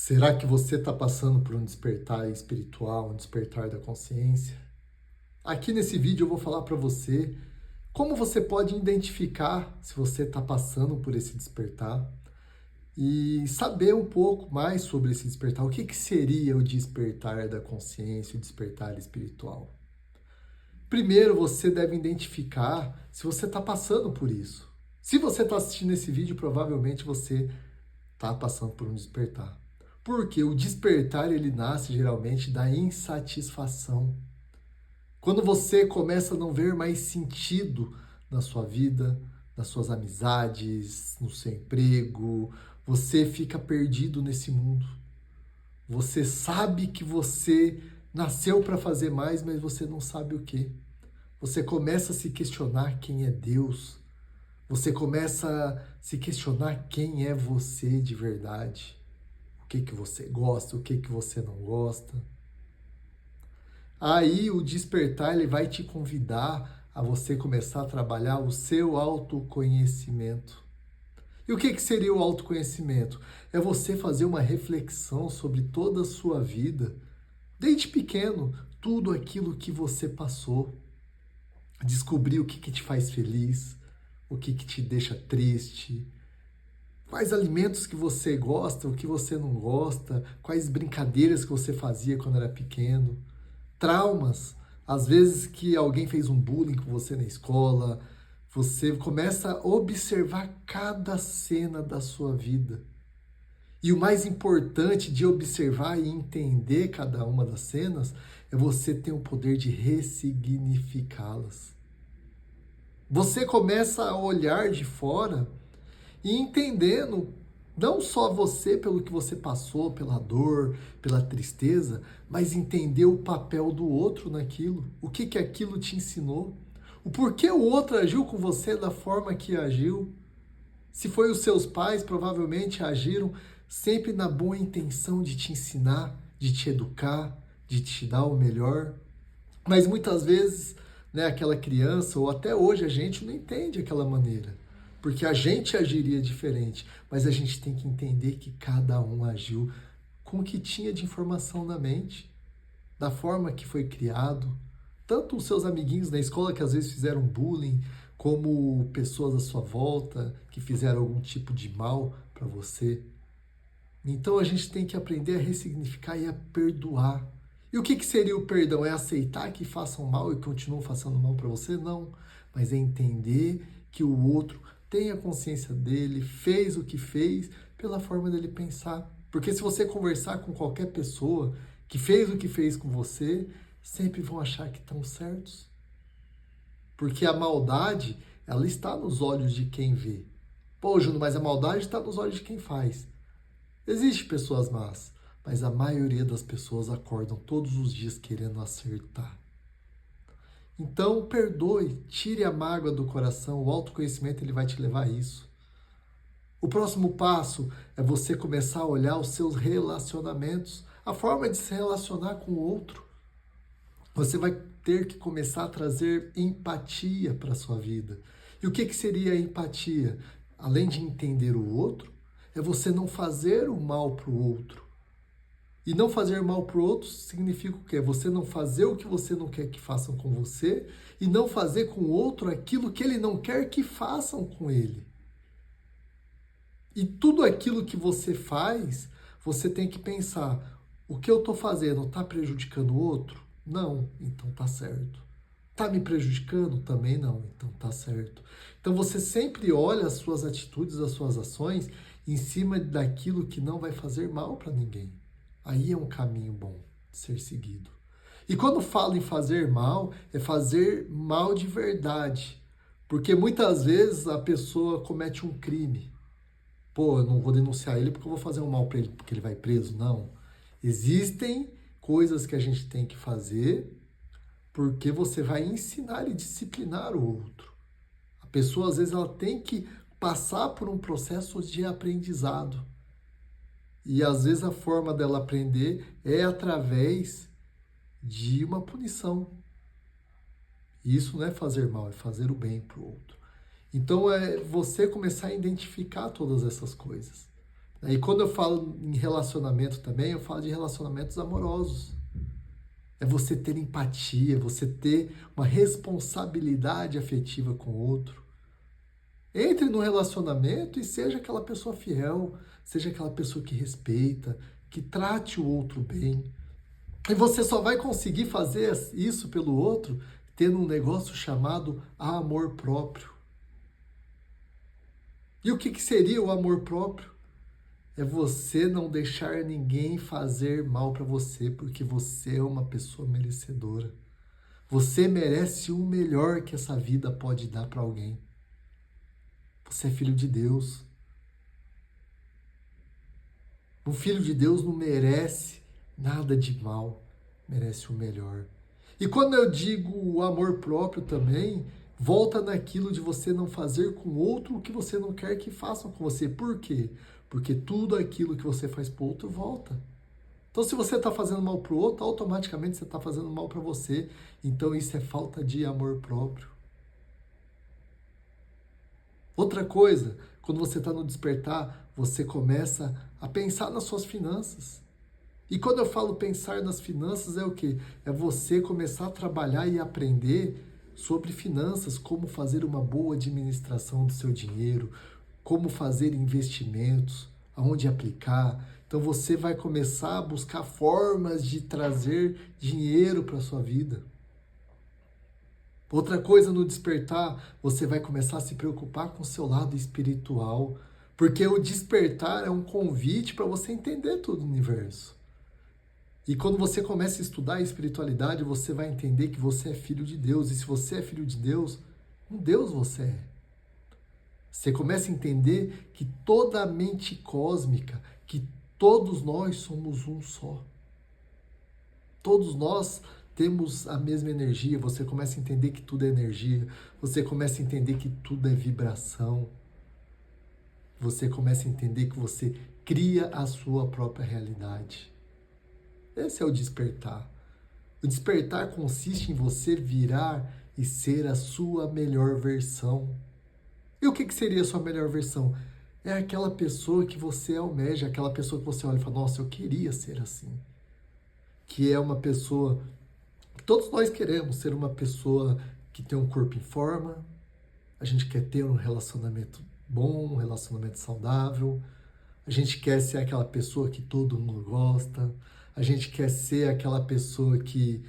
Será que você está passando por um despertar espiritual, um despertar da consciência? Aqui nesse vídeo eu vou falar para você como você pode identificar se você está passando por esse despertar e saber um pouco mais sobre esse despertar. O que, que seria o despertar da consciência, o despertar espiritual? Primeiro, você deve identificar se você está passando por isso. Se você está assistindo esse vídeo, provavelmente você está passando por um despertar. Porque o despertar ele nasce geralmente da insatisfação. Quando você começa a não ver mais sentido na sua vida, nas suas amizades, no seu emprego, você fica perdido nesse mundo. Você sabe que você nasceu para fazer mais, mas você não sabe o que. Você começa a se questionar quem é Deus. Você começa a se questionar quem é você de verdade. O que você gosta, o que você não gosta. Aí o despertar ele vai te convidar a você começar a trabalhar o seu autoconhecimento. E o que seria o autoconhecimento? É você fazer uma reflexão sobre toda a sua vida, desde pequeno, tudo aquilo que você passou. Descobrir o que te faz feliz, o que te deixa triste, quais alimentos que você gosta, o que você não gosta, quais brincadeiras que você fazia quando era pequeno, traumas, às vezes que alguém fez um bullying com você na escola, você começa a observar cada cena da sua vida. E o mais importante de observar e entender cada uma das cenas é você ter o poder de ressignificá-las. Você começa a olhar de fora e entendendo não só você pelo que você passou, pela dor, pela tristeza, mas entender o papel do outro naquilo. O que aquilo te ensinou? O porquê o outro agiu com você da forma que agiu? Se foi os seus pais, provavelmente agiram sempre na boa intenção de te ensinar, de te educar, de te dar o melhor. Mas muitas vezes, né, aquela criança, ou até hoje a gente não entende aquela maneira. Porque a gente agiria diferente, mas a gente tem que entender que cada um agiu com o que tinha de informação na mente, da forma que foi criado. Tanto os seus amiguinhos na escola que às vezes fizeram bullying, como pessoas à sua volta que fizeram algum tipo de mal para você. Então a gente tem que aprender a ressignificar e a perdoar. E o que seria o perdão? É aceitar que façam mal e continuam fazendo mal para você? Não. Mas é entender que o outro tem a consciência dele, fez o que fez pela forma dele pensar. Porque se você conversar com qualquer pessoa que fez o que fez com você, sempre vão achar que estão certos. Porque a maldade, ela está nos olhos de quem vê. Pô, Júnior, mas a maldade está nos olhos de quem faz. Existem pessoas más, mas a maioria das pessoas acordam todos os dias querendo acertar. Então, perdoe, tire a mágoa do coração, o autoconhecimento ele vai te levar a isso. O próximo passo é você começar a olhar os seus relacionamentos, a forma de se relacionar com o outro. Você vai ter que começar a trazer empatia para a sua vida. E o que seria a empatia? Além de entender o outro, é você não fazer o mal para o outro. E não fazer mal para o outro significa o quê? Você não fazer o que você não quer que façam com você e não fazer com o outro aquilo que ele não quer que façam com ele. E tudo aquilo que você faz, você tem que pensar, o que eu estou fazendo está prejudicando o outro? Não, então tá certo. Tá me prejudicando? Também não, então tá certo. Então você sempre olha as suas atitudes, as suas ações em cima daquilo que não vai fazer mal para ninguém. Aí é um caminho bom de ser seguido. E quando falo em fazer mal, é fazer mal de verdade. Porque muitas vezes a pessoa comete um crime. Pô, eu não vou denunciar ele porque eu vou fazer um mal para ele porque ele vai preso. Não. Existem coisas que a gente tem que fazer porque você vai ensinar e disciplinar o outro. A pessoa, às vezes, ela tem que passar por um processo de aprendizado. E, às vezes, a forma dela aprender é através de uma punição. E isso não é fazer mal, é fazer o bem para o outro. Então, é você começar a identificar todas essas coisas. E quando eu falo em relacionamento também, eu falo de relacionamentos amorosos. É você ter empatia, você ter uma responsabilidade afetiva com o outro. Entre no relacionamento e seja aquela pessoa fiel, seja aquela pessoa que respeita, que trate o outro bem. E você só vai conseguir fazer isso pelo outro tendo um negócio chamado amor próprio. E o que seria o amor próprio? É você não deixar ninguém fazer mal para você, porque você é uma pessoa merecedora. Você merece o melhor que essa vida pode dar para alguém. Você é filho de Deus. Um filho de Deus não merece nada de mal, merece o melhor. E quando eu digo o amor próprio também, volta naquilo de você não fazer com o outro o que você não quer que façam com você. Por quê? Porque tudo aquilo que você faz para o outro volta. Então, se você está fazendo mal para o outro, automaticamente você está fazendo mal para você. Então, isso é falta de amor próprio. Outra coisa, quando você está no despertar, você começa a pensar nas suas finanças. E quando eu falo pensar nas finanças, é o quê? É você começar a trabalhar e aprender sobre finanças, como fazer uma boa administração do seu dinheiro, como fazer investimentos, aonde aplicar. Então você vai começar a buscar formas de trazer dinheiro para a sua vida. Outra coisa no despertar, você vai começar a se preocupar com o seu lado espiritual, porque o despertar é um convite para você entender todo o universo. E quando você começa a estudar a espiritualidade, você vai entender que você é filho de Deus. E se você é filho de Deus, um Deus você é. Você começa a entender que toda a mente cósmica, que todos nós somos um só. Todos nós temos a mesma energia. Você começa a entender que tudo é energia. Você começa a entender que tudo é vibração. Você começa a entender que você cria a sua própria realidade. Esse é o despertar. O despertar consiste em você virar e ser a sua melhor versão. E o que seria a sua melhor versão? É aquela pessoa que você almeja, aquela pessoa que você olha e fala, nossa, eu queria ser assim. Que é uma pessoa que todos nós queremos ser uma pessoa que tem um corpo em forma, a gente quer ter um relacionamento bom, um relacionamento saudável, a gente quer ser aquela pessoa que todo mundo gosta, a gente quer ser aquela pessoa que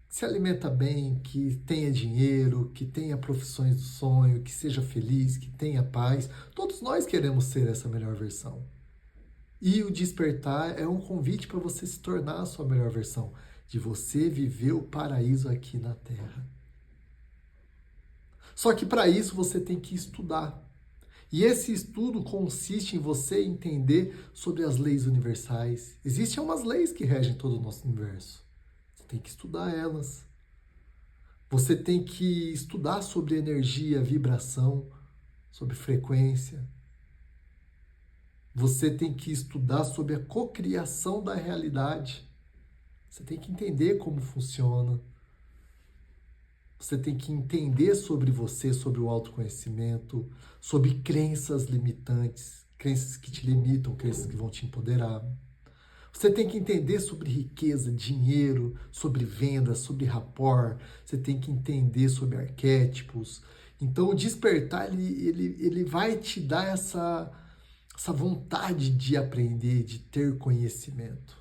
se alimenta bem, que tenha dinheiro, que tenha profissões do sonho, que seja feliz, que tenha paz. Todos nós queremos ser essa melhor versão. E o despertar é um convite para você se tornar a sua melhor versão, de você viver o paraíso aqui na Terra. Só que para isso você tem que estudar. E esse estudo consiste em você entender sobre as leis universais. Existem umas leis que regem todo o nosso universo. Você tem que estudar elas. Você tem que estudar sobre energia, vibração, sobre frequência. Você tem que estudar sobre a cocriação da realidade. Você tem que entender como funciona. Você tem que entender sobre você, sobre o autoconhecimento, sobre crenças limitantes, crenças que te limitam, crenças que vão te empoderar. Você tem que entender sobre riqueza, dinheiro, sobre vendas, sobre rapport. Você tem que entender sobre arquétipos. Então, o despertar, ele vai te dar essa vontade de aprender, de ter conhecimento.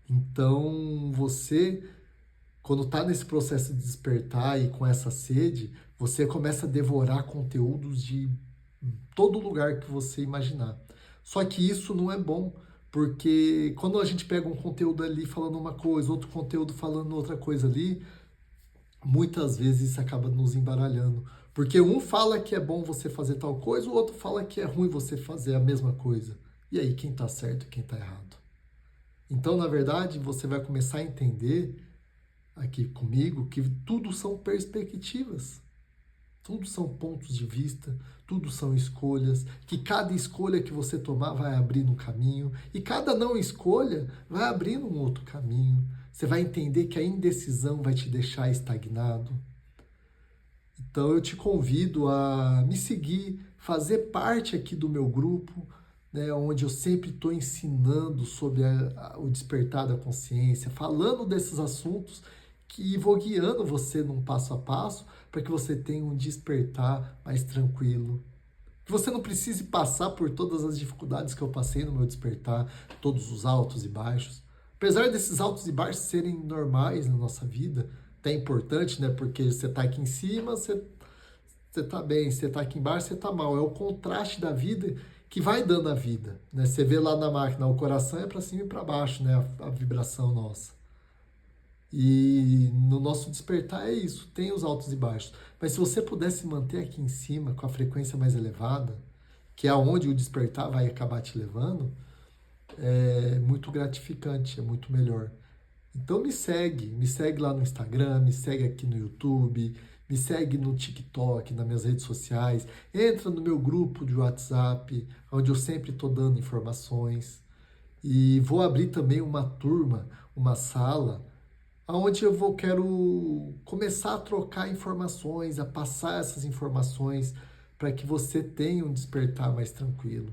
Então, você, quando está nesse processo de despertar e com essa sede, você começa a devorar conteúdos de todo lugar que você imaginar. Só que isso não é bom, porque quando a gente pega um conteúdo ali falando uma coisa, outro conteúdo falando outra coisa ali, muitas vezes isso acaba nos embaralhando. Porque um fala que é bom você fazer tal coisa, o outro fala que é ruim você fazer a mesma coisa. E aí, quem está certo e quem está errado? Então, na verdade, você vai começar a entender aqui comigo que tudo são perspectivas. Tudo são pontos de vista, tudo são escolhas, que cada escolha que você tomar vai abrir um caminho, e cada não escolha vai abrindo um outro caminho. Você vai entender que a indecisão vai te deixar estagnado. Então eu te convido a me seguir, fazer parte aqui do meu grupo, né, onde eu sempre estou ensinando sobre o despertar da consciência, falando desses assuntos que vou guiando você num passo a passo para que você tenha um despertar mais tranquilo. Que você não precise passar por todas as dificuldades que eu passei no meu despertar, todos os altos e baixos. Apesar desses altos e baixos serem normais na nossa vida, até importante, né? Porque você está aqui em cima, você tá bem, você tá aqui embaixo, você tá mal. É o contraste da vida que vai dando a vida, né? Você vê lá na máquina, o coração é para cima e para baixo, né? A vibração nossa. E no nosso despertar é isso, tem os altos e baixos. Mas se você pudesse manter aqui em cima, com a frequência mais elevada, que é aonde o despertar vai acabar te levando, é muito gratificante, é muito melhor. Então me segue lá no Instagram, me segue aqui no YouTube, me segue no TikTok, nas minhas redes sociais, entra no meu grupo de WhatsApp, onde eu sempre estou dando informações. E vou abrir também uma turma, uma sala, onde quero começar a trocar informações, a passar essas informações para que você tenha um despertar mais tranquilo,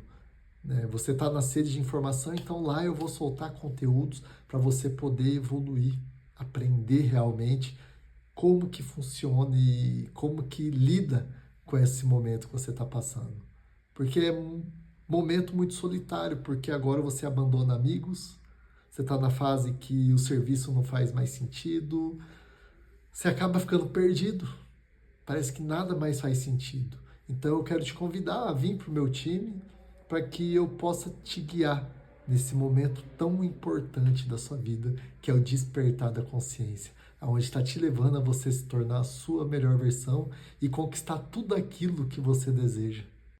né? Você está na sede de informação, então lá eu vou soltar conteúdos para você poder evoluir, aprender realmente como que funciona e como que lida com esse momento que você está passando. Porque é um momento muito solitário, porque agora você abandona amigos, você está na fase que o serviço não faz mais sentido, você acaba ficando perdido, parece que nada mais faz sentido. Então eu quero te convidar a vir para o meu time para que eu possa te guiar nesse momento tão importante da sua vida, que é o despertar da consciência, aonde está te levando a você se tornar a sua melhor versão e conquistar tudo aquilo que você deseja.